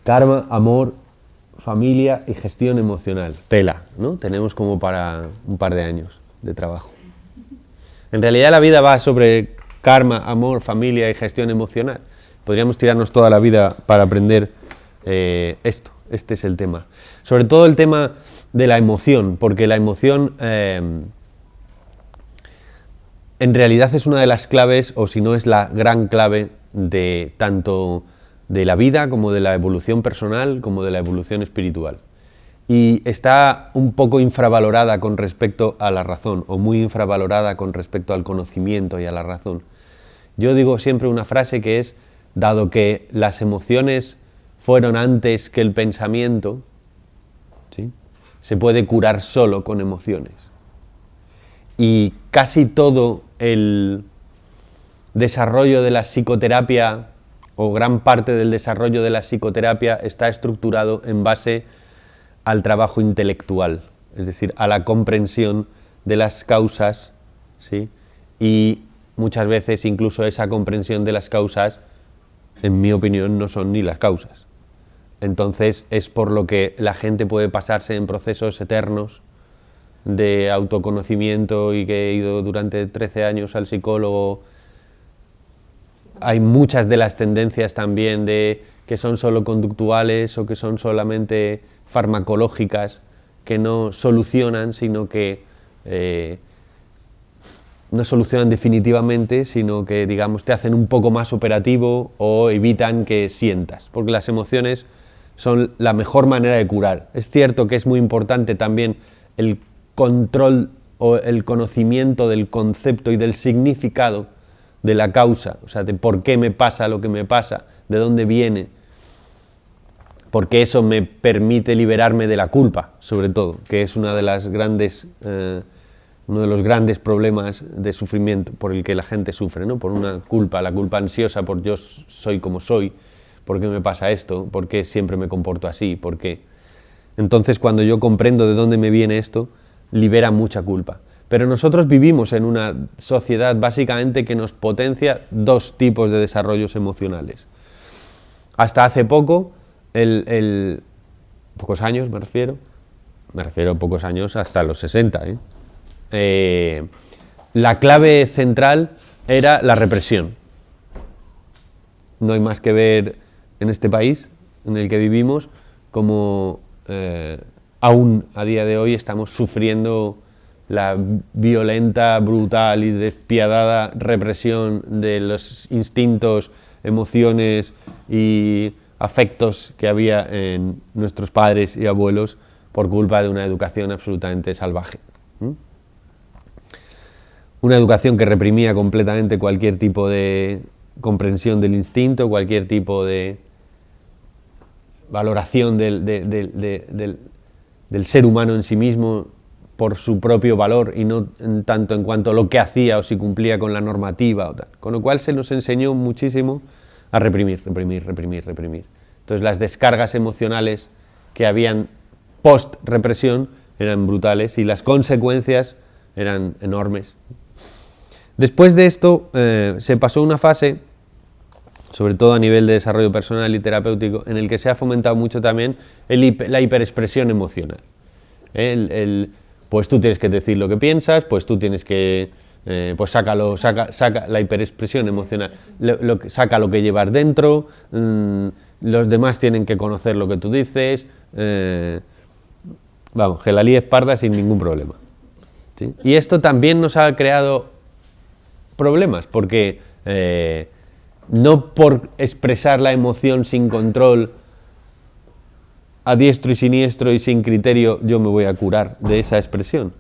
Karma, amor, familia y gestión emocional. Tela, ¿no? Tenemos como para un par de años de trabajo. En realidad la vida va sobre karma, amor, familia y gestión emocional. Podríamos tirarnos toda la vida para aprender esto. Este es el tema. Sobre todo el tema de la emoción, porque la emoción en realidad es una de las claves, o si no es la gran clave de tanto de la vida como de la evolución personal como de la evolución espiritual. Y está un poco infravalorada con respecto a la razón, o muy infravalorada con respecto al conocimiento y a la razón. Yo digo siempre una frase que es, dado que las emociones fueron antes que el pensamiento, ¿sí?, se puede curar solo con emociones. Y casi todo el desarrollo de la psicoterapia, o gran parte del desarrollo de la psicoterapia, está estructurado en base al trabajo intelectual, es decir, a la comprensión de las causas, ¿sí? Y muchas veces incluso esa comprensión de las causas, en mi opinión, no son ni las causas. Entonces es por lo que la gente puede pasarse en procesos eternos de autoconocimiento, y que he ido durante 13 años al psicólogo. Hay muchas de las tendencias también de que son solo conductuales o que son solamente farmacológicas, que no solucionan, sino que no solucionan definitivamente, sino que, digamos, te hacen un poco más operativo o evitan que sientas, porque las emociones son la mejor manera de curar. Es cierto que es muy importante también el control o el conocimiento del concepto y del significado de la causa, o sea, de por qué me pasa lo que me pasa, de dónde viene, porque eso me permite liberarme de la culpa, sobre todo, que es uno de los grandes problemas de sufrimiento por el que la gente sufre, ¿no? Por una culpa, la culpa ansiosa por yo soy como soy, por qué me pasa esto, por qué siempre me comporto así, por qué. Entonces, cuando yo comprendo de dónde me viene esto, libera mucha culpa. Pero nosotros vivimos en una sociedad básicamente que nos potencia dos tipos de desarrollos emocionales. Hasta hace poco, pocos años me refiero a pocos años hasta los 60, la clave central era la represión. No hay más que ver en este país en el que vivimos como aún a día de hoy estamos sufriendo la violenta, brutal y despiadada represión de los instintos, emociones y afectos que había en nuestros padres y abuelos por culpa de una educación absolutamente salvaje. Una educación que reprimía completamente cualquier tipo de comprensión del instinto, cualquier tipo de valoración del ser humano en sí mismo por su propio valor y no en tanto en cuanto a lo que hacía o si cumplía con la normativa o tal. Con lo cual se nos enseñó muchísimo a reprimir. Entonces las descargas emocionales que habían post-represión eran brutales y las consecuencias eran enormes. Después de esto se pasó una fase, sobre todo a nivel de desarrollo personal y terapéutico, en el que se ha fomentado mucho también la hiperexpresión emocional. Pues tú tienes que decir lo que piensas, pues tú tienes que, pues saca la hiperexpresión emocional, saca lo que llevas dentro, los demás tienen que conocer lo que tú dices, vamos, que la líes parda sin ningún problema, ¿sí? Y esto también nos ha creado problemas, porque no por expresar la emoción sin control, a diestro y siniestro y sin criterio, yo me voy a curar de esa expresión,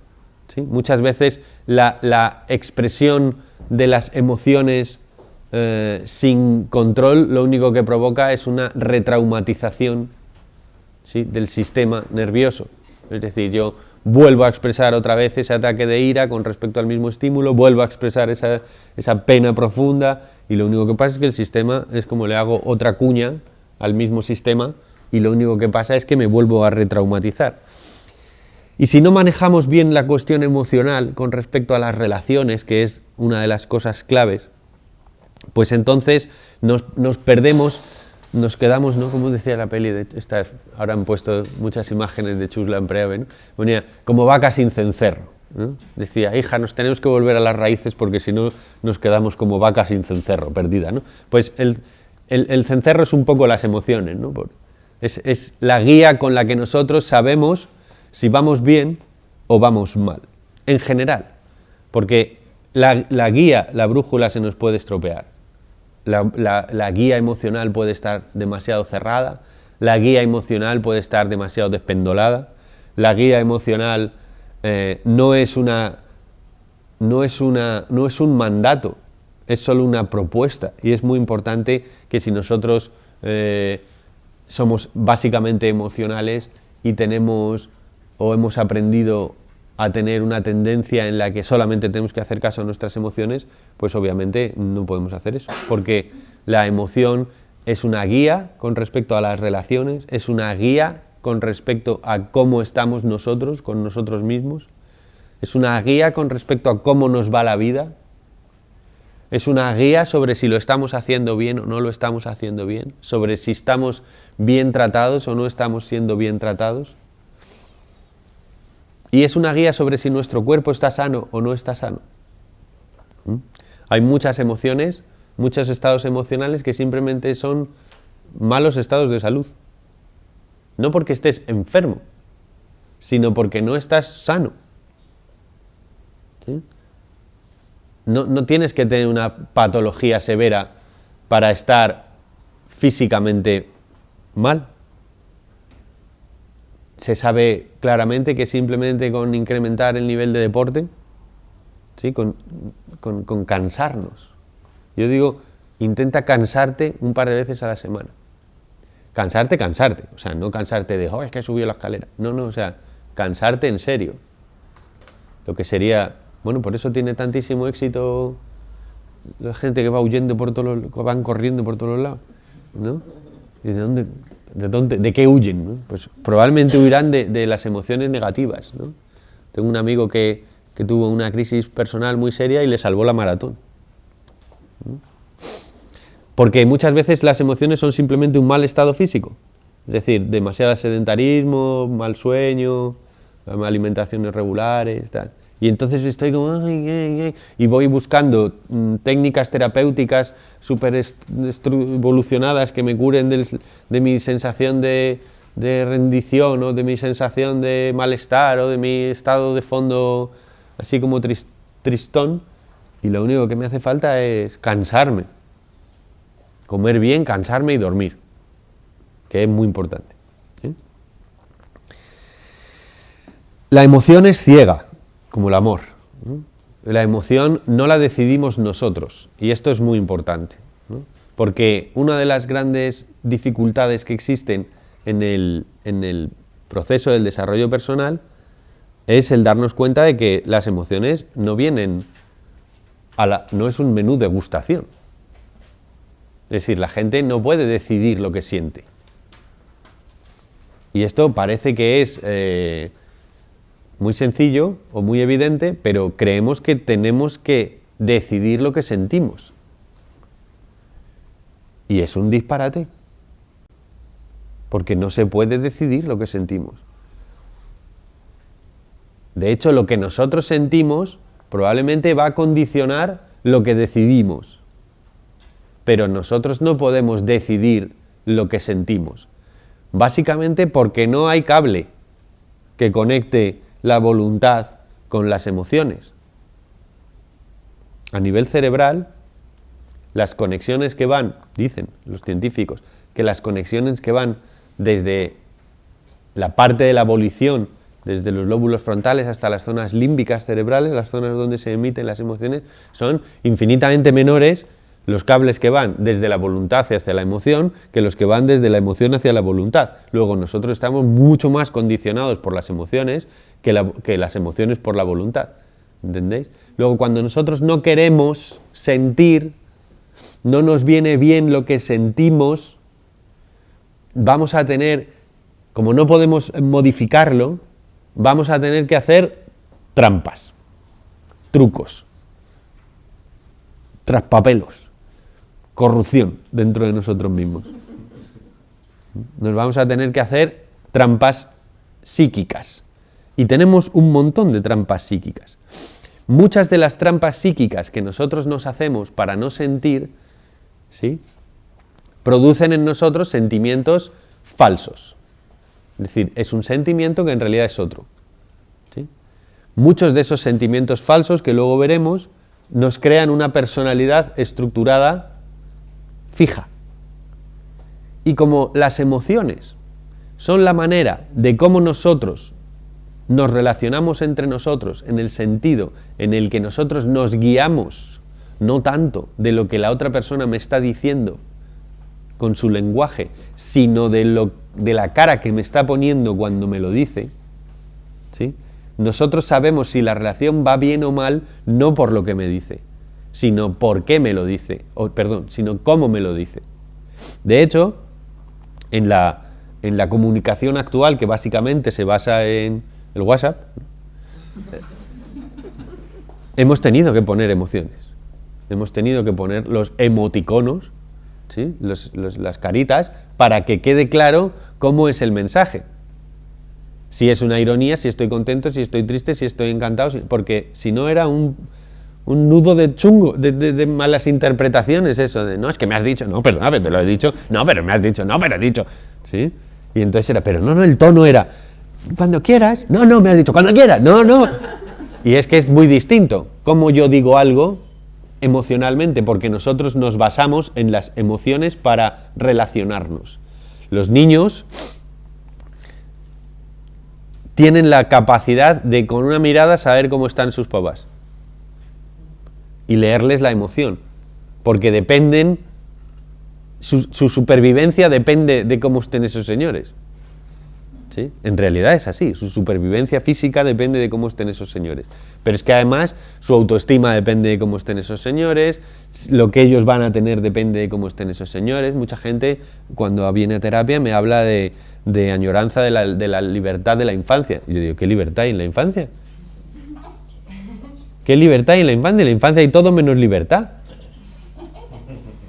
¿sí? Muchas veces la expresión de las emociones sin control lo único que provoca es una retraumatización, ¿sí?, del sistema nervioso. Es decir, yo vuelvo a expresar otra vez ese ataque de ira con respecto al mismo estímulo, vuelvo a expresar esa pena profunda y lo único que pasa es que el sistema es como le hago otra cuña al mismo sistema y lo único que pasa es que me vuelvo a retraumatizar. Y si no manejamos bien la cuestión emocional con respecto a las relaciones, que es una de las cosas claves, pues entonces nos perdemos nos quedamos, ¿no? Como decía la peli, ahora han puesto muchas imágenes de Chus Lampreave, ¿no? Ponía como vaca sin cencerro, ¿no? Decía, hija, nos tenemos que volver a las raíces porque si no nos quedamos como vaca sin cencerro, perdida, ¿no? Pues el cencerro es un poco las emociones, ¿no? Es la guía con la que nosotros sabemos si vamos bien o vamos mal, en general, porque la guía, la brújula se nos puede estropear. La guía emocional puede estar demasiado cerrada, la guía emocional puede estar demasiado despendolada, la guía emocional no es un mandato, es solo una propuesta, y es muy importante que si nosotros somos básicamente emocionales y tenemos o hemos aprendido a tener una tendencia en la que solamente tenemos que hacer caso a nuestras emociones, pues obviamente no podemos hacer eso, porque la emoción es una guía con respecto a las relaciones, es una guía con respecto a cómo estamos nosotros con nosotros mismos, es una guía con respecto a cómo nos va la vida, es una guía sobre si lo estamos haciendo bien o no lo estamos haciendo bien, sobre si estamos bien tratados o no estamos siendo bien tratados. Y es una guía sobre si nuestro cuerpo está sano o no está sano. Hay muchas emociones, muchos estados emocionales que simplemente son malos estados de salud. No porque estés enfermo, sino porque no estás sano. ¿Sí? No tienes que tener una patología severa para estar físicamente mal. Se sabe claramente que simplemente con incrementar el nivel de deporte, ¿sí? con cansarnos. Yo digo, intenta cansarte un par de veces a la semana. Cansarte, o sea, no cansarte de, es que he subido la escalera. No, o sea, cansarte en serio. Lo que sería, bueno, por eso tiene tantísimo éxito la gente que va huyendo por todos los, van corriendo por todos los lados, ¿no? ¿Y de qué huyen? ¿No? Pues probablemente huirán de las emociones negativas, ¿no? Tengo un amigo que tuvo una crisis personal muy seria y le salvó la maratón, ¿no? Porque muchas veces las emociones son simplemente un mal estado físico, es decir, demasiado sedentarismo, mal sueño, alimentaciones irregulares, tal. Y entonces estoy como, y voy buscando técnicas terapéuticas súper evolucionadas que me curen de mi sensación de rendición o de mi sensación de malestar o de mi estado de fondo así como tristón, y lo único que me hace falta es cansarme, comer bien, cansarme y dormir, que es muy importante, ¿sí? La emoción es ciega, como el amor. La emoción no la decidimos nosotros, y esto es muy importante, ¿no? Porque una de las grandes dificultades que existen en el proceso del desarrollo personal es el darnos cuenta de que las emociones no vienen no es un menú de degustación. Es decir, la gente no puede decidir lo que siente. Y esto parece que es muy sencillo o muy evidente, pero creemos que tenemos que decidir lo que sentimos. Y es un disparate, porque no se puede decidir lo que sentimos. De hecho, lo que nosotros sentimos probablemente va a condicionar lo que decidimos, pero nosotros no podemos decidir lo que sentimos, básicamente porque no hay cable que conecte la voluntad con las emociones. A nivel cerebral, las conexiones que van, dicen los científicos, que las conexiones que van desde la parte de la volición, desde los lóbulos frontales hasta las zonas límbicas cerebrales, las zonas donde se emiten las emociones, son infinitamente menores los cables que van desde la voluntad hacia la emoción que los que van desde la emoción hacia la voluntad. Luego nosotros estamos mucho más condicionados por las emociones que las emociones por la voluntad. ¿Entendéis? Luego cuando nosotros no queremos sentir, no nos viene bien lo que sentimos, vamos a tener, como no podemos modificarlo, vamos a tener que hacer trampas, trucos, traspapelos, corrupción dentro de nosotros mismos. Nos vamos a tener que hacer trampas psíquicas. Y tenemos un montón de trampas psíquicas. Muchas de las trampas psíquicas que nosotros nos hacemos para no sentir, ¿sí?, producen en nosotros sentimientos falsos. Es decir, es un sentimiento que en realidad es otro. ¿Sí? Muchos de esos sentimientos falsos que luego veremos nos crean una personalidad estructurada fija. Y como las emociones son la manera de cómo nosotros nos relacionamos entre nosotros, en el sentido en el que nosotros nos guiamos, no tanto de lo que la otra persona me está diciendo con su lenguaje, sino de la cara que me está poniendo cuando me lo dice, ¿sí? Nosotros sabemos si la relación va bien o mal, no por lo que me dice, sino por qué me lo dice, sino cómo me lo dice. De hecho, en la comunicación actual, que básicamente se basa en el WhatsApp, hemos tenido que poner emociones, hemos tenido que poner los emoticonos, ¿sí?, las caritas, para que quede claro cómo es el mensaje. Si es una ironía, si estoy contento, si estoy triste, si estoy encantado, porque si no era un nudo de chungo, de malas interpretaciones, eso de, no, es que me has dicho, no, perdona, pero te lo he dicho, no, pero me has dicho, no, pero he dicho, ¿sí? Y entonces era, pero no, el tono era, cuando quieras, no, me has dicho, cuando quieras, no. Y es que es muy distinto cómo yo digo algo emocionalmente, porque nosotros nos basamos en las emociones para relacionarnos. Los niños tienen la capacidad de con una mirada saber cómo están sus papás y leerles la emoción, porque dependen, su supervivencia depende de cómo estén esos señores. ¿Sí? En realidad es así, su supervivencia física depende de cómo estén esos señores. Pero es que además su autoestima depende de cómo estén esos señores, lo que ellos van a tener depende de cómo estén esos señores. Mucha gente cuando viene a terapia me habla de añoranza de la libertad de la infancia. Y yo digo, ¿qué libertad hay en la infancia? ¿Qué libertad hay en la infancia? En la infancia hay todo menos libertad.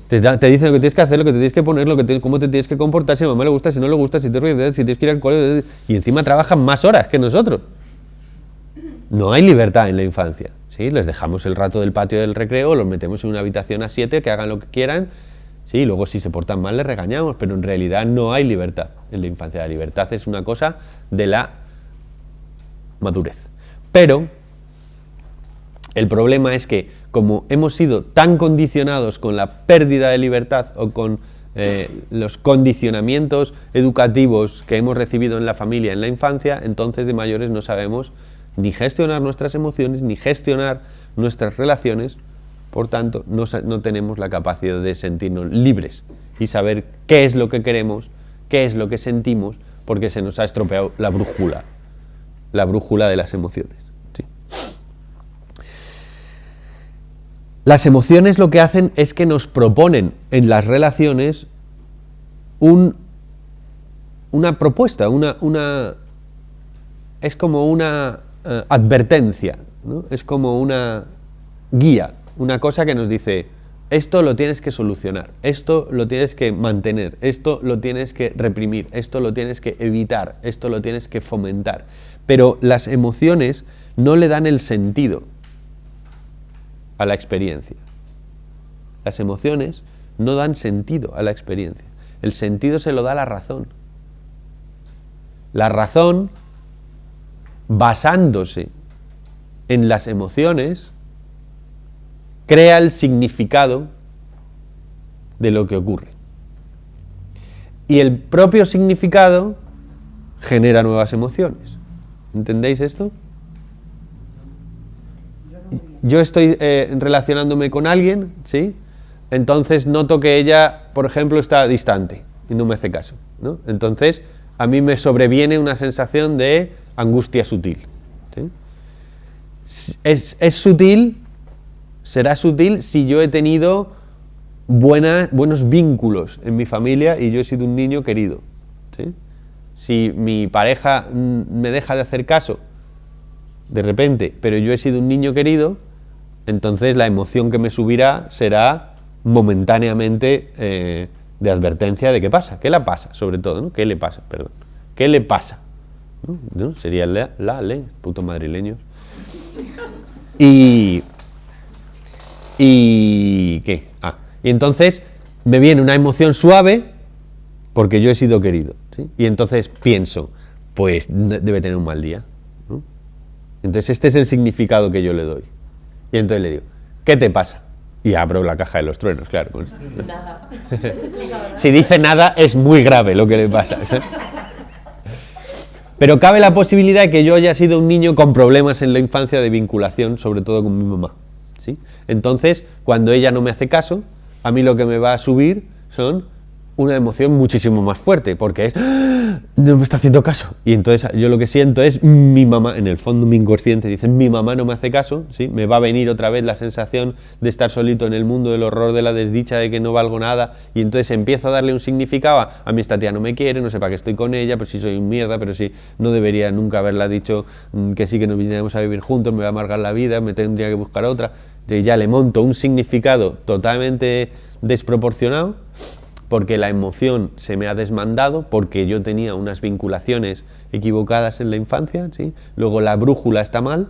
Te dicen lo que tienes que hacer, lo que te tienes que poner, cómo te tienes que comportar, si a mamá le gusta, si no le gusta, si tienes que ir al colegio, y encima trabajan más horas que nosotros. No hay libertad en la infancia, ¿sí? Les dejamos el rato del patio del recreo, los metemos en una habitación a 7, que hagan lo que quieran, sí, luego si se portan mal les regañamos, pero en realidad no hay libertad en la infancia. La libertad es una cosa de la madurez. Pero el problema es que, como hemos sido tan condicionados con la pérdida de libertad o con los condicionamientos educativos que hemos recibido en la familia en la infancia, entonces de mayores no sabemos ni gestionar nuestras emociones, ni gestionar nuestras relaciones, por tanto no tenemos la capacidad de sentirnos libres y saber qué es lo que queremos, qué es lo que sentimos, porque se nos ha estropeado la brújula de las emociones. ¿Sí? Las emociones lo que hacen es que nos proponen en las relaciones una propuesta, es como una advertencia, ¿no? Es como una guía, una cosa que nos dice, esto lo tienes que solucionar, esto lo tienes que mantener, esto lo tienes que reprimir, esto lo tienes que evitar, esto lo tienes que fomentar. Pero las emociones no le dan el sentido a la experiencia. Las emociones no dan sentido a la experiencia. El sentido se lo da la razón. La razón, basándose en las emociones, crea el significado de lo que ocurre. Y el propio significado genera nuevas emociones. ¿Entendéis esto? Yo estoy relacionándome con alguien, ¿sí? Entonces noto que ella, por ejemplo, está distante y no me hace caso, ¿no? Entonces a mí me sobreviene una sensación de angustia sutil, ¿sí? Es sutil, será sutil si yo he tenido buenos vínculos en mi familia y yo he sido un niño querido, ¿sí? Si mi pareja me deja de hacer caso de repente, pero yo he sido un niño querido, entonces la emoción que me subirá será momentáneamente de advertencia de qué pasa, qué le pasa, sobre todo, ¿no? ¿Qué le pasa? Perdón. ¿Qué le pasa? ¿No? Sería le, putos madrileños. ¿Y qué? Y entonces me viene una emoción suave porque yo he sido querido, ¿sí? Y entonces pienso, pues debe tener un mal día, ¿no? Entonces este es el significado que yo le doy. Y entonces le digo, ¿qué te pasa? Y abro la caja de los truenos, claro. Con esto, ¿no? Nada. Si dice nada, es muy grave lo que le pasa, ¿sí? Pero cabe la posibilidad de que yo haya sido un niño con problemas en la infancia de vinculación, sobre todo con mi mamá, ¿sí? Entonces, cuando ella no me hace caso, a mí lo que me va a subir son una emoción muchísimo más fuerte, porque es ¡ah! No me está haciendo caso. Y entonces yo lo que siento es mi mamá, en el fondo mi inconsciente dice, mi mamá no me hace caso, ¿sí? Me va a venir otra vez la sensación de estar solito en el mundo, del horror, de la desdicha, de que no valgo nada, y entonces empiezo a darle un significado a mí esta tía no me quiere, no sé para qué estoy con ella, pero si soy un mierda, pero si no debería nunca haberla dicho que sí, que nos viniéramos a vivir juntos, me va a amargar la vida, me tendría que buscar otra. Y ya le monto un significado totalmente desproporcionado, porque la emoción se me ha desmandado, porque yo tenía unas vinculaciones equivocadas en la infancia, ¿sí? Luego la brújula está mal,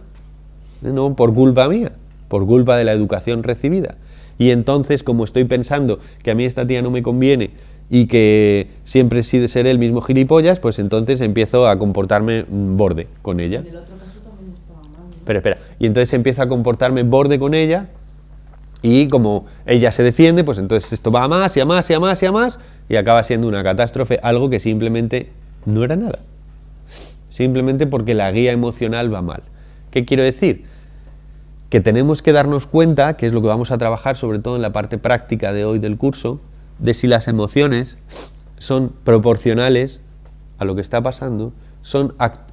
no por culpa mía, por culpa de la educación recibida. Y entonces, como estoy pensando que a mí esta tía no me conviene y que siempre seré el mismo gilipollas, pues entonces empiezo a comportarme borde con ella. En el otro caso también estaba mal, ¿no? Espera. Y entonces empiezo a comportarme borde con ella. Y como ella se defiende, pues entonces esto va a más y a más y a más y a más y acaba siendo una catástrofe, algo que simplemente no era nada. Simplemente porque la guía emocional va mal. ¿Qué quiero decir? Que tenemos que darnos cuenta, que es lo que vamos a trabajar sobre todo en la parte práctica de hoy del curso, de si las emociones son proporcionales a lo que está pasando,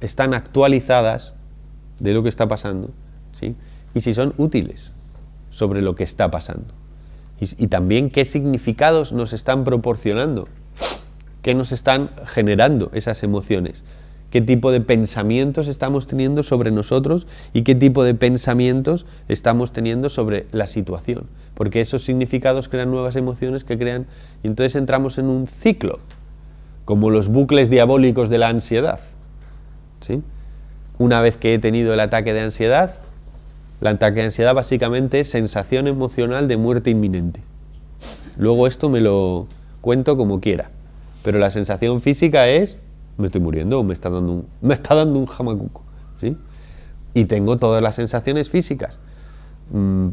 están actualizadas de lo que está pasando, ¿sí? Y si son útiles sobre lo que está pasando. Y también qué significados nos están proporcionando, qué nos están generando esas emociones, qué tipo de pensamientos estamos teniendo sobre nosotros y qué tipo de pensamientos estamos teniendo sobre la situación. Porque esos significados crean nuevas emociones que crean... Y entonces entramos en un ciclo, como los bucles diabólicos de la ansiedad, ¿sí? Una vez que he tenido el ataque de ansiedad, el ataque de ansiedad básicamente es sensación emocional de muerte inminente. Luego esto me lo cuento como quiera, pero la sensación física es me estoy muriendo o me está dando un jamacuco, ¿sí? Y tengo todas las sensaciones físicas,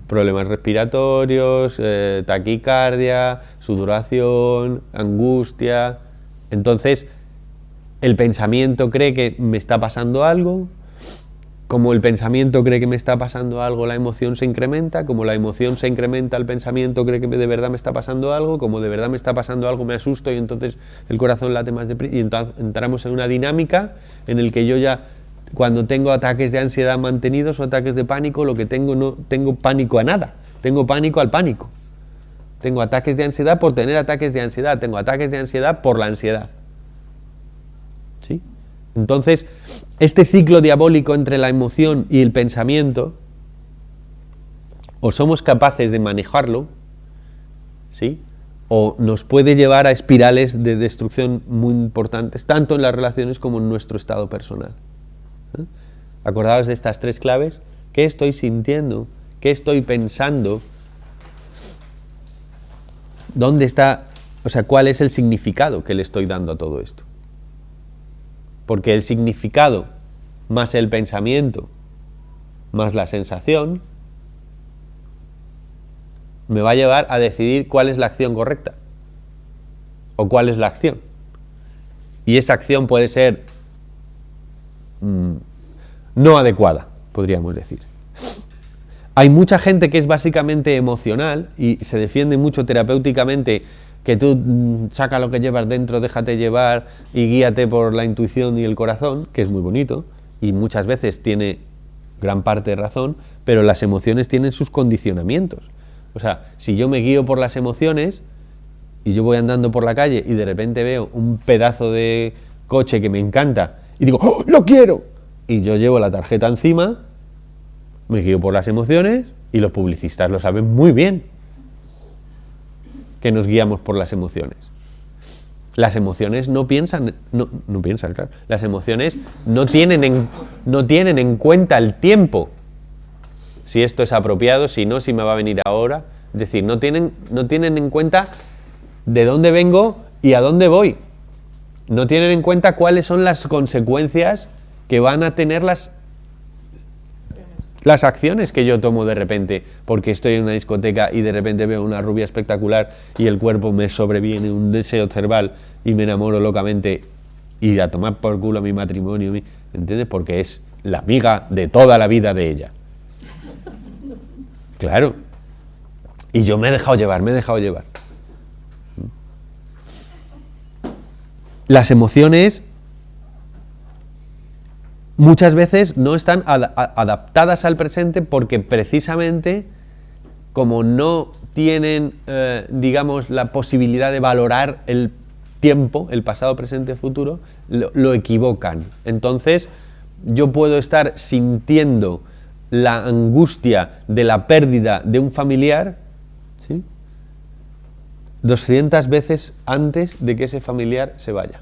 problemas respiratorios, taquicardia, sudoración, angustia. Entonces el pensamiento cree que me está pasando algo. Como el pensamiento cree que me está pasando algo, la emoción se incrementa. Como la emoción se incrementa, el pensamiento cree que de verdad me está pasando algo. Como de verdad me está pasando algo, me asusto y entonces el corazón late más deprisa. Y entonces entramos en una dinámica en la que yo ya, cuando tengo ataques de ansiedad mantenidos o ataques de pánico, lo que tengo, no tengo pánico a nada. Tengo pánico al pánico. Tengo ataques de ansiedad por tener ataques de ansiedad. Tengo ataques de ansiedad por la ansiedad. ¿Sí? Entonces, este ciclo diabólico entre la emoción y el pensamiento, o somos capaces de manejarlo, ¿sí? O nos puede llevar a espirales de destrucción muy importantes, tanto en las relaciones como en nuestro estado personal. ¿Eh? ¿Acordaos de estas tres claves? ¿Qué estoy sintiendo? ¿Qué estoy pensando? ¿Dónde está? O sea, ¿cuál es el significado que le estoy dando a todo esto? Porque el significado más el pensamiento más la sensación me va a llevar a decidir cuál es la acción correcta o cuál es la acción. Y esa acción puede ser no adecuada, podríamos decir. Hay mucha gente que es básicamente emocional y se defiende mucho terapéuticamente que tú saca lo que llevas dentro, déjate llevar y guíate por la intuición y el corazón, que es muy bonito y muchas veces tiene gran parte de razón, pero las emociones tienen sus condicionamientos. O sea, si yo me guío por las emociones y yo voy andando por la calle y de repente veo un pedazo de coche que me encanta y digo, ¡oh, lo quiero! Y yo llevo la tarjeta encima, me guío por las emociones y los publicistas lo saben muy bien, que nos guiamos por las emociones. Las emociones no piensan, no piensan, claro. Las emociones no tienen en cuenta el tiempo. Si esto es apropiado, si no, si me va a venir ahora. Es decir, no tienen en cuenta de dónde vengo y a dónde voy. No tienen en cuenta cuáles son las consecuencias que van a tener las acciones que yo tomo de repente, porque estoy en una discoteca y de repente veo una rubia espectacular y el cuerpo me sobreviene un deseo cerval y me enamoro locamente y a tomar por culo mi matrimonio, ¿entiendes? Porque es la amiga de toda la vida de ella. Claro. Y yo me he dejado llevar. Las emociones muchas veces no están adaptadas al presente porque precisamente como no tienen, digamos, la posibilidad de valorar el tiempo, el pasado, presente, futuro, lo equivocan. Entonces yo puedo estar sintiendo la angustia de la pérdida de un familiar, ¿sí?, 200 veces antes de que ese familiar se vaya.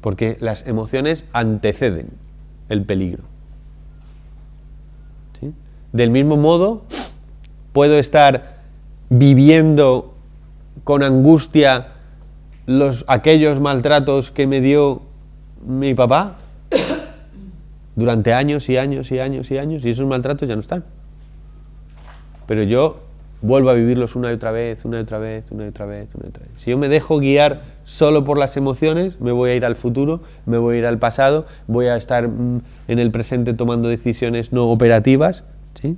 Porque las emociones anteceden el peligro. ¿Sí? Del mismo modo, puedo estar viviendo con angustia aquellos maltratos que me dio mi papá durante años y años y años y años, y esos maltratos ya no están. Pero yo vuelvo a vivirlos una y otra vez, una y otra vez, una y otra vez, una y otra vez. Si yo me dejo guiar solo por las emociones, me voy a ir al futuro, me voy a ir al pasado, voy a estar en el presente tomando decisiones no operativas, ¿sí?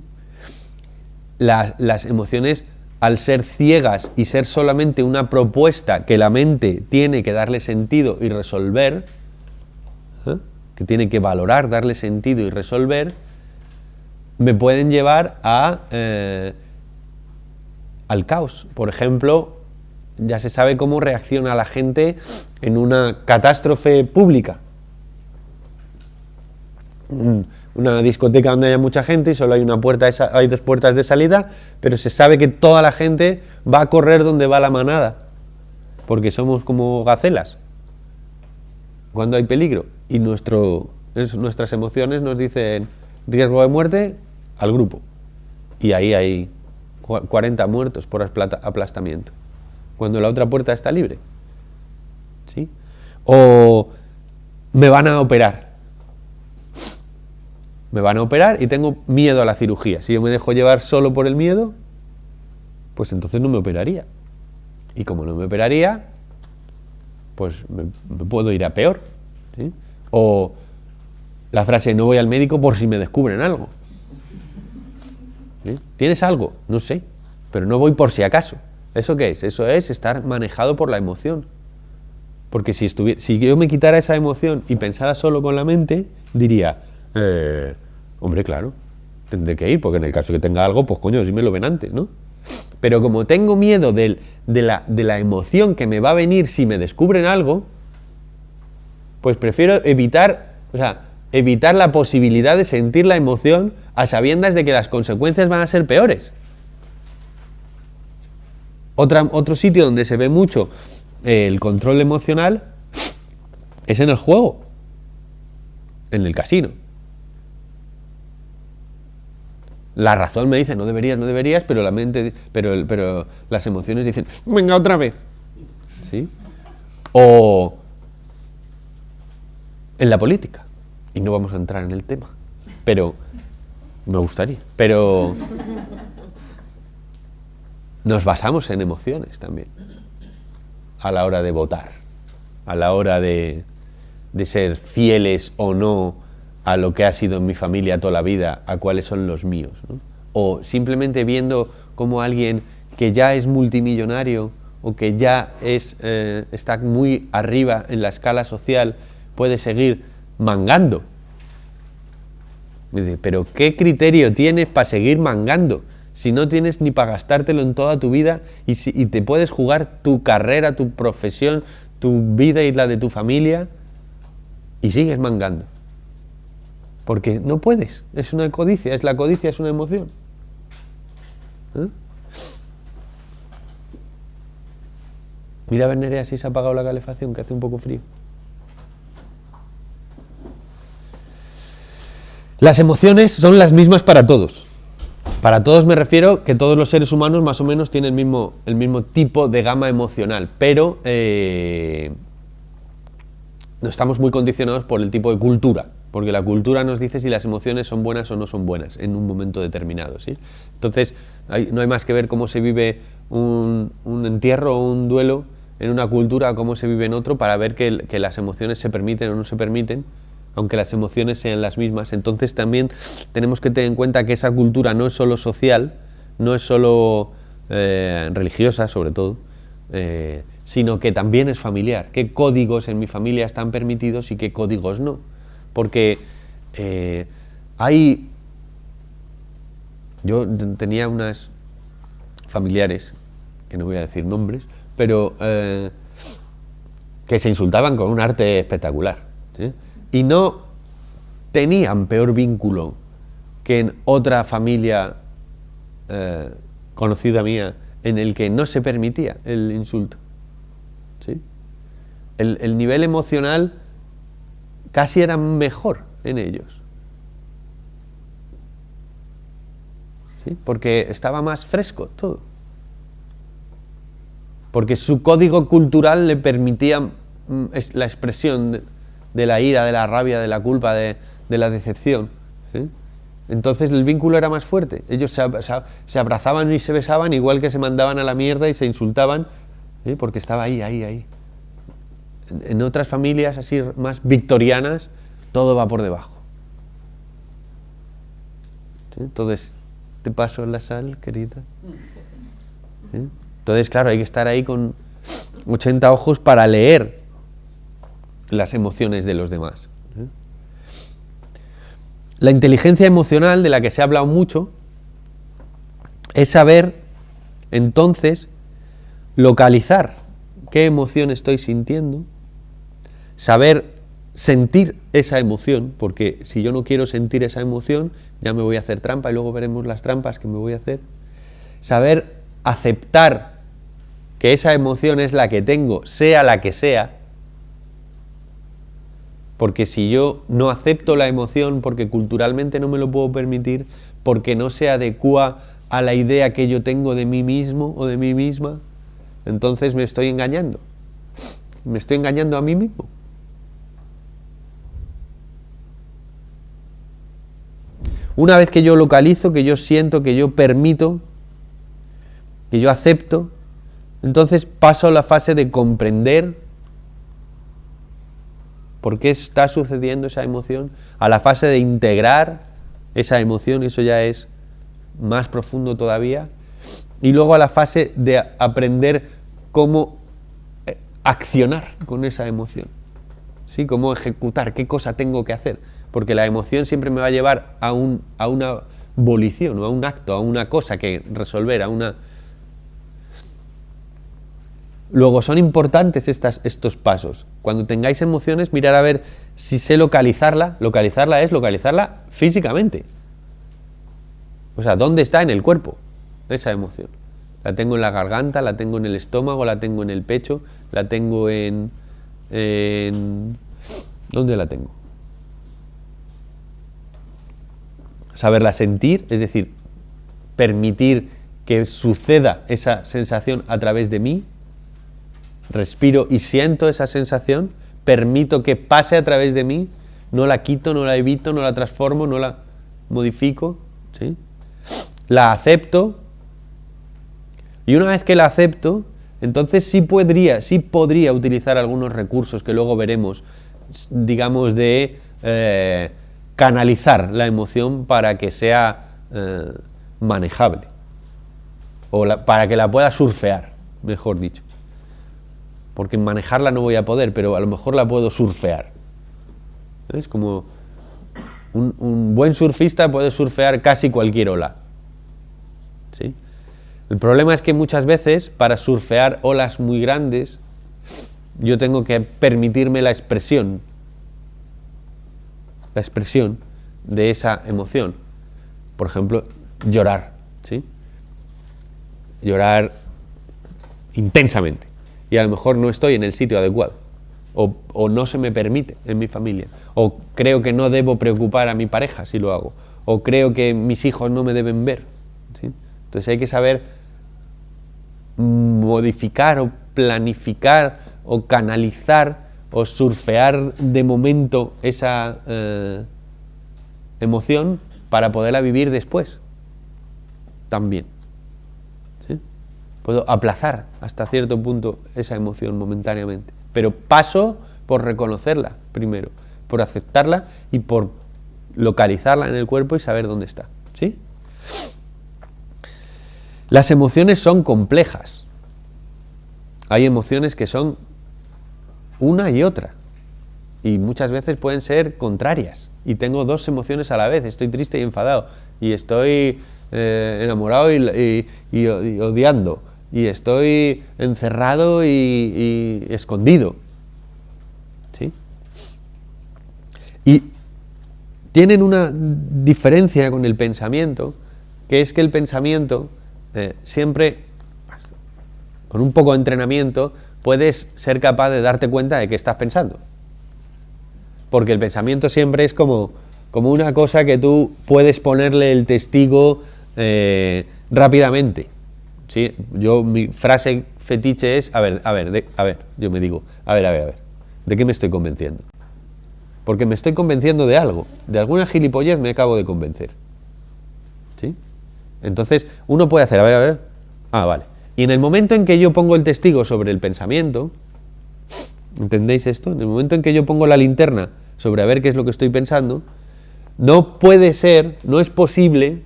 Las emociones, al ser ciegas y ser solamente una propuesta que la mente tiene que darle sentido y resolver, que tiene que valorar, darle sentido y resolver, me pueden llevar al caos. Por ejemplo, ya se sabe cómo reacciona la gente en una catástrofe pública. Una discoteca donde haya mucha gente y solo hay hay dos puertas de salida, pero se sabe que toda la gente va a correr donde va la manada, porque somos como gacelas cuando hay peligro, y nuestras emociones nos dicen riesgo de muerte al grupo, y ahí hay 40 muertos por aplastamiento, cuando la otra puerta está libre, ¿sí? O me van a operar y tengo miedo a la cirugía. Si yo me dejo llevar solo por el miedo, pues entonces no me operaría, y como no me operaría, pues me puedo ir a peor, ¿sí? O la frase no voy al médico por si me descubren algo. ¿Sí? ¿Tienes algo? No sé, pero no voy por si acaso. ¿Eso qué es? Eso es estar manejado por la emoción. Porque si yo me quitara esa emoción y pensara solo con la mente, diría, hombre, claro, tendré que ir, porque en el caso que tenga algo, pues coño, si me lo ven antes, ¿no? Pero como tengo miedo de la emoción que me va a venir si me descubren algo, pues prefiero evitar la posibilidad de sentir la emoción a sabiendas de que las consecuencias van a ser peores. Otro sitio donde se ve mucho el control emocional es en el juego, en el casino. La razón me dice no deberías, pero la mente, pero las emociones dicen venga otra vez, ¿sí? O en la política, y no vamos a entrar en el tema, pero me gustaría, pero nos basamos en emociones también a la hora de votar, a la hora de ser fieles o no a lo que ha sido en mi familia toda la vida, a cuáles son los míos, ¿no? O simplemente viendo cómo alguien que ya es multimillonario o que ya está muy arriba en la escala social puede seguir mangando. Me dice, pero ¿qué criterio tienes para seguir mangando? Si no tienes ni para gastártelo en toda tu vida y te puedes jugar tu carrera, tu profesión, tu vida y la de tu familia y sigues mangando. Porque no puedes, es una codicia, la codicia es una emoción. Mira a ver, Nerea, si se ha apagado la calefacción, que hace un poco frío. Las emociones son las mismas para todos. Para todos me refiero que todos los seres humanos más o menos tienen el mismo tipo de gama emocional, pero no estamos muy condicionados por el tipo de cultura, porque la cultura nos dice si las emociones son buenas o no son buenas en un momento determinado, ¿sí? Entonces, no hay más que ver cómo se vive un entierro o un duelo en una cultura o cómo se vive en otro para ver que las emociones se permiten o no se permiten, aunque las emociones sean las mismas. Entonces también tenemos que tener en cuenta que esa cultura no es solo social, no es solo religiosa sobre todo, sino que también es familiar. ¿Qué códigos en mi familia están permitidos y qué códigos no? Porque yo tenía unas familiares, que no voy a decir nombres, pero que se insultaban con un arte espectacular, ¿sí? Y no tenían peor vínculo que en otra familia conocida mía en el que no se permitía el insulto, ¿sí? El nivel emocional casi era mejor en ellos, ¿sí? Porque estaba más fresco todo, porque su código cultural le permitía la expresión de la ira, de la rabia, de la culpa, de la decepción, ¿sí? Entonces el vínculo era más fuerte. Ellos se abrazaban y se besaban, igual que se mandaban a la mierda y se insultaban, ¿sí? Porque estaba ahí. En otras familias así más victorianas, todo va por debajo, ¿sí? Entonces, te paso la sal, querida, ¿sí? Entonces, claro, hay que estar ahí con 80 ojos para leer las emociones de los demás, ¿sí? La inteligencia emocional, de la que se ha hablado mucho, es saber, entonces, localizar qué emoción estoy sintiendo, saber sentir esa emoción, porque si yo no quiero sentir esa emoción, ya me voy a hacer trampa y luego veremos las trampas que me voy a hacer. Saber aceptar que esa emoción es la que tengo, sea la que sea, porque si yo no acepto la emoción, porque culturalmente no me lo puedo permitir, porque no se adecúa a la idea que yo tengo de mí mismo o de mí misma, entonces me estoy engañando. Me estoy engañando a mí mismo. Una vez que yo localizo, que yo siento, que yo permito, que yo acepto, entonces paso a la fase de comprender por qué está sucediendo esa emoción, a la fase de integrar esa emoción, eso ya es más profundo todavía, y luego a la fase de aprender cómo accionar con esa emoción, ¿sí? Cómo ejecutar, qué cosa tengo que hacer, porque la emoción siempre me va a llevar a una volición, o a un acto, a una cosa que resolver, a una... Luego son importantes estos pasos. Cuando tengáis emociones, mirar a ver si sé localizarla. Localizarla es localizarla físicamente. O sea, ¿dónde está en el cuerpo esa emoción? La tengo en la garganta, la tengo en el estómago, la tengo en el pecho, la tengo en ¿dónde la tengo? Saberla sentir, es decir, permitir que suceda esa sensación a través de mí. Respiro y siento esa sensación, permito que pase a través de mí, no la quito, no la evito, no la transformo, no la modifico, ¿sí? La acepto, y una vez que la acepto, entonces sí podría utilizar algunos recursos que luego veremos, digamos, de canalizar la emoción para que sea manejable, o para que la pueda surfear, mejor dicho. Porque manejarla no voy a poder, pero a lo mejor la puedo surfear. Es como un buen surfista puede surfear casi cualquier ola, ¿sí? El problema es que muchas veces para surfear olas muy grandes yo tengo que permitirme la expresión de esa emoción. Por ejemplo, llorar, ¿sí? Llorar intensamente. y a lo mejor no estoy en el sitio adecuado, o no se me permite en mi familia, o creo que no debo preocupar a mi pareja si lo hago, o creo que mis hijos no me deben ver, ¿sí? Entonces hay que saber modificar o planificar o canalizar o surfear de momento esa emoción para poderla vivir después también, ¿sí? Puedo aplazar hasta cierto punto esa emoción momentáneamente, pero paso por reconocerla primero, por aceptarla y por localizarla en el cuerpo y saber dónde está, ¿sí? Las emociones son complejas. Hay emociones que son una y otra, y muchas veces pueden ser contrarias, y tengo dos emociones a la vez, estoy triste y enfadado, y estoy enamorado y odiando, y estoy encerrado y escondido, ¿sí? Y tienen una diferencia con el pensamiento, que es que el pensamiento siempre, con un poco de entrenamiento, puedes ser capaz de darte cuenta de que estás pensando. Porque el pensamiento siempre es como una cosa que tú puedes ponerle el testigo rápidamente, ¿sí? Mi frase fetiche es, yo me digo, ¿de qué me estoy convenciendo? Porque me estoy convenciendo de algo, de alguna gilipollez me acabo de convencer, ¿sí? Entonces, uno puede hacer, vale. Y en el momento en que yo pongo el testigo sobre el pensamiento, ¿entendéis esto? En el momento en que yo pongo la linterna sobre a ver qué es lo que estoy pensando, no puede ser, no es posible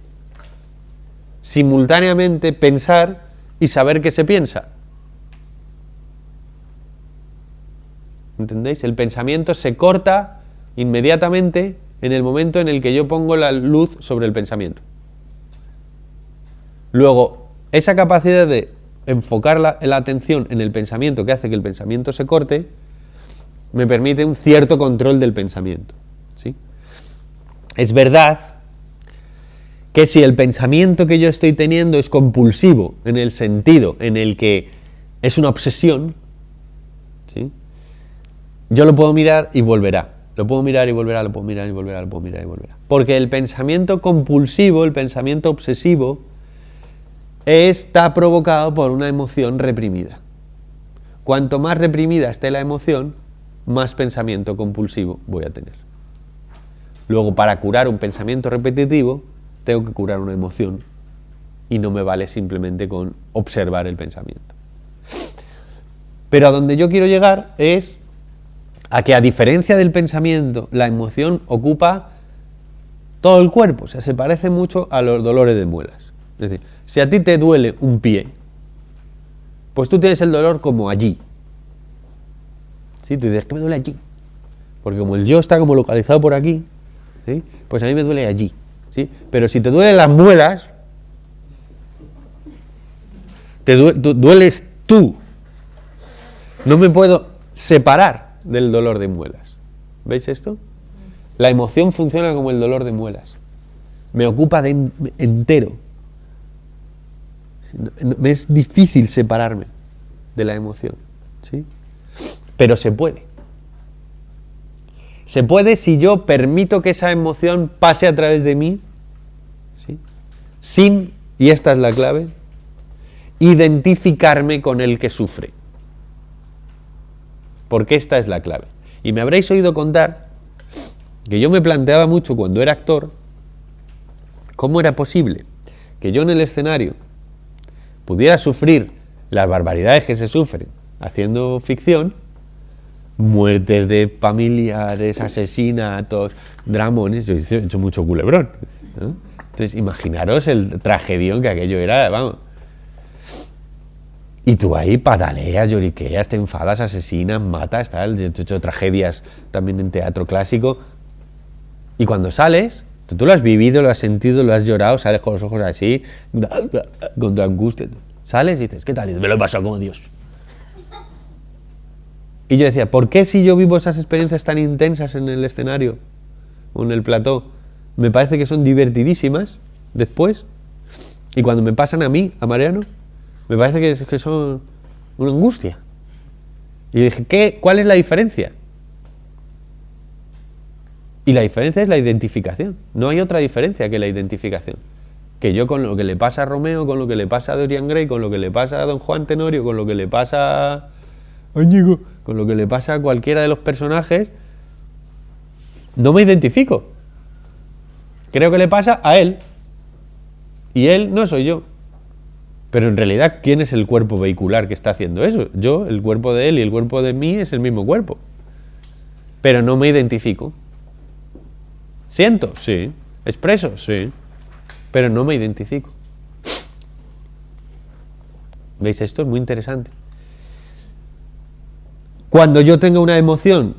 simultáneamente pensar y saber qué se piensa. ¿Entendéis? El pensamiento se corta inmediatamente en el momento en el que yo pongo la luz sobre el pensamiento. Luego, esa capacidad de enfocar la atención en el pensamiento que hace que el pensamiento se corte, me permite un cierto control del pensamiento, ¿sí? Es verdad que si el pensamiento que yo estoy teniendo es compulsivo, en el sentido en el que es una obsesión, ¿sí? Yo lo puedo mirar y volverá. Lo puedo mirar y volverá, lo puedo mirar y volverá, lo puedo mirar y volverá. Porque el pensamiento compulsivo, el pensamiento obsesivo, está provocado por una emoción reprimida. Cuanto más reprimida esté la emoción, más pensamiento compulsivo voy a tener. Luego, para curar un pensamiento repetitivo, tengo que curar una emoción, y no me vale simplemente con observar el pensamiento. Pero a donde yo quiero llegar es a que, a diferencia del pensamiento, la emoción ocupa todo el cuerpo, o sea, se parece mucho a los dolores de muelas. Es decir, si a ti te duele un pie, pues tú tienes el dolor como allí. ¿Sí? Tú dices, ¿qué me duele allí? Porque como el yo está como localizado por aquí, ¿sí? Pues a mí me duele allí, ¿sí? Pero si te duelen las muelas, dueles tú. No me puedo separar del dolor de muelas. ¿Veis esto? La emoción funciona como el dolor de muelas. Me ocupa entero. Me es difícil separarme de la emoción, ¿sí? Pero se puede. Se puede si yo permito que esa emoción pase a través de mí, ¿sí? Sin, y esta es la clave, identificarme con el que sufre. Porque esta es la clave. Y me habréis oído contar que yo me planteaba mucho cuando era actor, cómo era posible que yo en el escenario pudiera sufrir las barbaridades que se sufren haciendo ficción, muertes de familiares, asesinatos, dramones. Yo he hecho mucho culebrón, ¿no? Entonces imaginaros el tragedión que aquello era, vamos. Y tú ahí pataleas, lloriqueas, te enfadas, asesinas, matas, tal. Yo he hecho tragedias también en teatro clásico. Y cuando sales, tú lo has vivido, lo has sentido, lo has llorado, sales con los ojos así, con tu angustia. Sales y dices, ¿qué tal? Y me lo he pasado como Dios. Y yo decía, ¿por qué si yo vivo esas experiencias tan intensas en el escenario o en el plató, me parece que son divertidísimas después? Y cuando me pasan a mí, a Mariano, me parece que son una angustia. Y dije, ¿cuál es la diferencia? Y la diferencia es la identificación. No hay otra diferencia que la identificación. Que yo con lo que le pasa a Romeo, con lo que le pasa a Dorian Gray, con lo que le pasa a Don Juan Tenorio, con lo que le pasa a Íñigo, con lo que le pasa a cualquiera de los personajes, no me identifico. Creo que le pasa a él. Y él no soy yo. Pero en realidad, ¿quién es el cuerpo vehicular que está haciendo eso? Yo, el cuerpo de él y el cuerpo de mí es el mismo cuerpo. Pero no me identifico. ¿Siento? Sí. ¿Expreso? Sí. Pero no me identifico. ¿Veis? Esto es muy interesante. Cuando yo tenga una emoción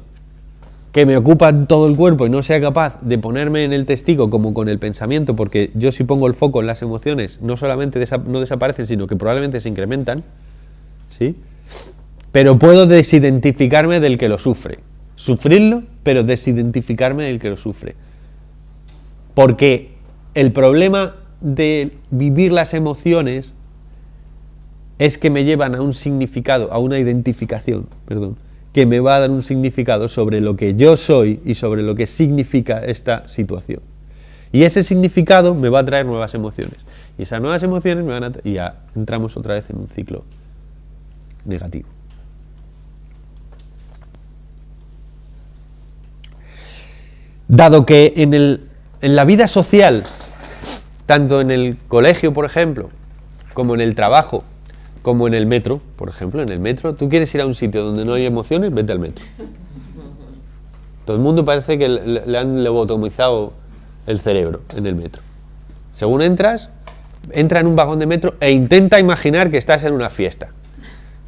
que me ocupa todo el cuerpo y no sea capaz de ponerme en el testigo como con el pensamiento, porque yo si pongo el foco en las emociones, no solamente no desaparecen, sino que probablemente se incrementan, ¿sí? Pero puedo desidentificarme del que lo sufre. Sufrirlo, pero desidentificarme del que lo sufre. Porque el problema de vivir las emociones es que me llevan a un significado, a una identificación, que me va a dar un significado sobre lo que yo soy y sobre lo que significa esta situación. Y ese significado me va a traer nuevas emociones. Y esas nuevas emociones me van a y ya entramos otra vez en un ciclo negativo. Dado que en la vida social, tanto en el colegio, por ejemplo, como en el trabajo, como en el metro, por ejemplo, en el metro, tú quieres ir a un sitio donde no hay emociones, vete al metro. Todo el mundo parece que le han lobotomizado el cerebro en el metro. Según entra en un vagón de metro e intenta imaginar que estás en una fiesta.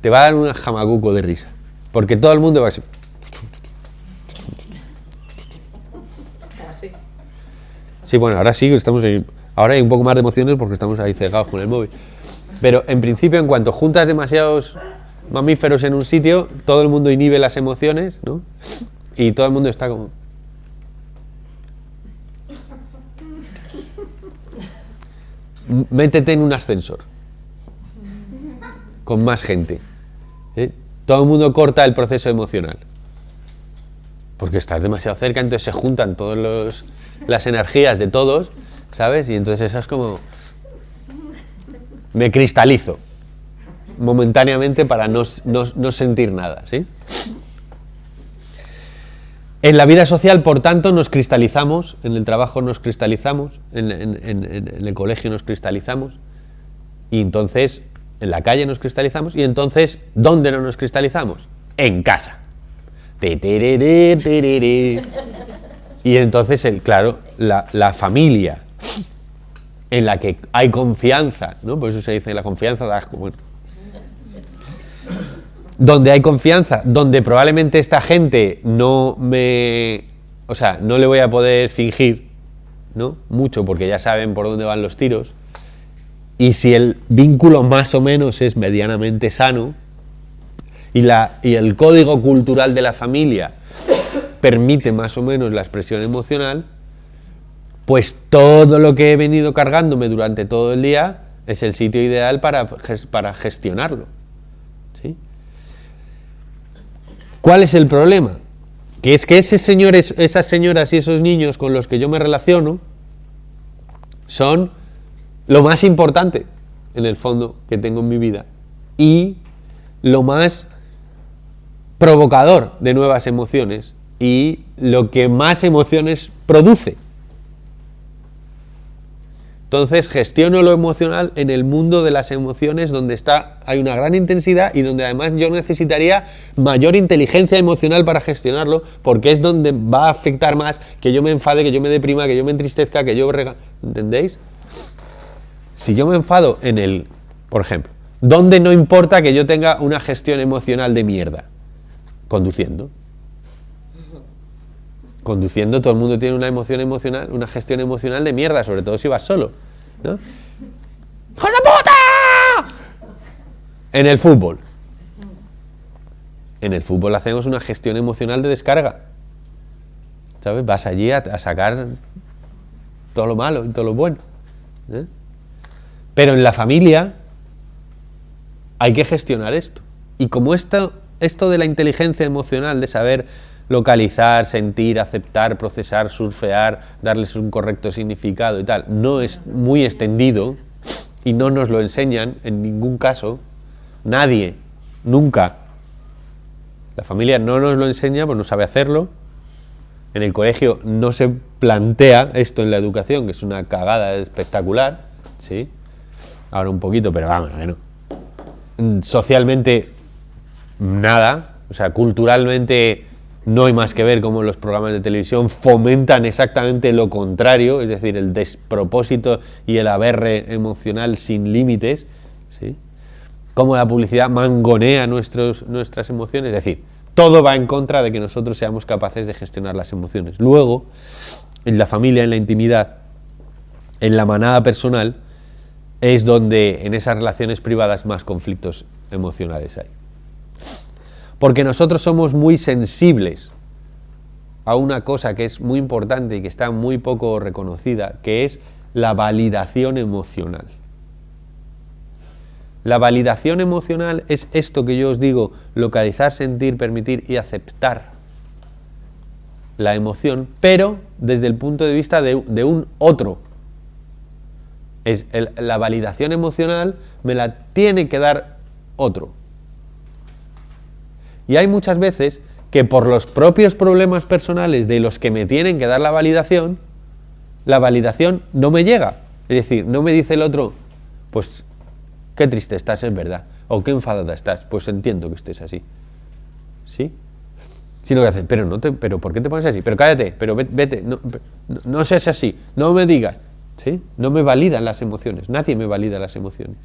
Te va a dar un jamacuco de risa, porque todo el mundo va así. Sí, bueno, ahora sí, ahora hay un poco más de emociones porque estamos ahí cegados con el móvil. Pero en principio, en cuanto juntas demasiados mamíferos en un sitio, todo el mundo inhibe las emociones, ¿no? Y todo el mundo está como... Métete en un ascensor con más gente, ¿eh? Todo el mundo corta el proceso emocional porque estás demasiado cerca, entonces se juntan todas las energías de todos, ¿sabes? Y entonces eso es como... Me cristalizo momentáneamente para no sentir nada, ¿sí? En la vida social, por tanto, nos cristalizamos, en el trabajo nos cristalizamos, en el colegio nos cristalizamos, y entonces en la calle nos cristalizamos, y entonces, ¿dónde no nos cristalizamos? En casa. Y entonces, claro, la familia en la que hay confianza, ¿no? Por eso se dice la confianza da asco. Bueno. Donde hay confianza, donde probablemente esta gente no le voy a poder fingir, ¿no? Mucho, porque ya saben por dónde van los tiros. Y si el vínculo más o menos es medianamente sano y el código cultural de la familia permite más o menos la expresión emocional, pues todo lo que he venido cargándome durante todo el día es el sitio ideal para gestionarlo, ¿sí? ¿Cuál es el problema? Que es que esas señoras y esos niños con los que yo me relaciono son lo más importante, en el fondo, que tengo en mi vida y lo más provocador de nuevas emociones y lo que más emociones produce. Entonces gestiono lo emocional en el mundo de las emociones donde hay una gran intensidad y donde además yo necesitaría mayor inteligencia emocional para gestionarlo, porque es donde va a afectar más que yo me enfade, que yo me deprima, que yo me entristezca, que yo ¿entendéis? Si yo me enfado por ejemplo, ¿dónde no importa que yo tenga una gestión emocional de mierda? Conduciendo. Conduciendo todo el mundo tiene una gestión emocional de mierda, sobre todo si vas solo, ¿no? ¡Hijo de puta! En el fútbol hacemos una gestión emocional de descarga, ¿sabes? Vas allí a sacar todo lo malo y todo lo bueno, ¿eh? Pero en la familia hay que gestionar esto, y como esto esto de la inteligencia emocional, de saber localizar, sentir, aceptar, procesar, surfear, darles un correcto significado y tal, no es muy extendido y no nos lo enseñan en ningún caso, nadie, nunca. La familia no nos lo enseña, pues no sabe hacerlo. En el colegio no se plantea esto en la educación, que es una cagada espectacular, ¿sí? Ahora un poquito, pero vamos, que no. Socialmente, nada. O sea, culturalmente no hay más que ver cómo los programas de televisión fomentan exactamente lo contrario, es decir, el despropósito y el aberre emocional sin límites, ¿sí? Cómo la publicidad mangonea nuestras emociones, es decir, todo va en contra de que nosotros seamos capaces de gestionar las emociones. Luego, en la familia, en la intimidad, en la manada personal, es donde en esas relaciones privadas más conflictos emocionales hay. Porque nosotros somos muy sensibles a una cosa que es muy importante y que está muy poco reconocida, que es la validación emocional. La validación emocional es esto que yo os digo, localizar, sentir, permitir y aceptar la emoción, pero desde el punto de vista de un otro. La validación emocional me la tiene que dar otro. Y hay muchas veces que por los propios problemas personales de los que me tienen que dar la validación no me llega. Es decir, no me dice el otro, pues qué triste estás, es verdad, o qué enfadada estás, pues entiendo que estés así, ¿sí? Sino que hace, pero ¿por qué te pones así? Pero cállate, pero vete, no seas así, no me digas, ¿sí? No me validan las emociones, nadie me valida las emociones.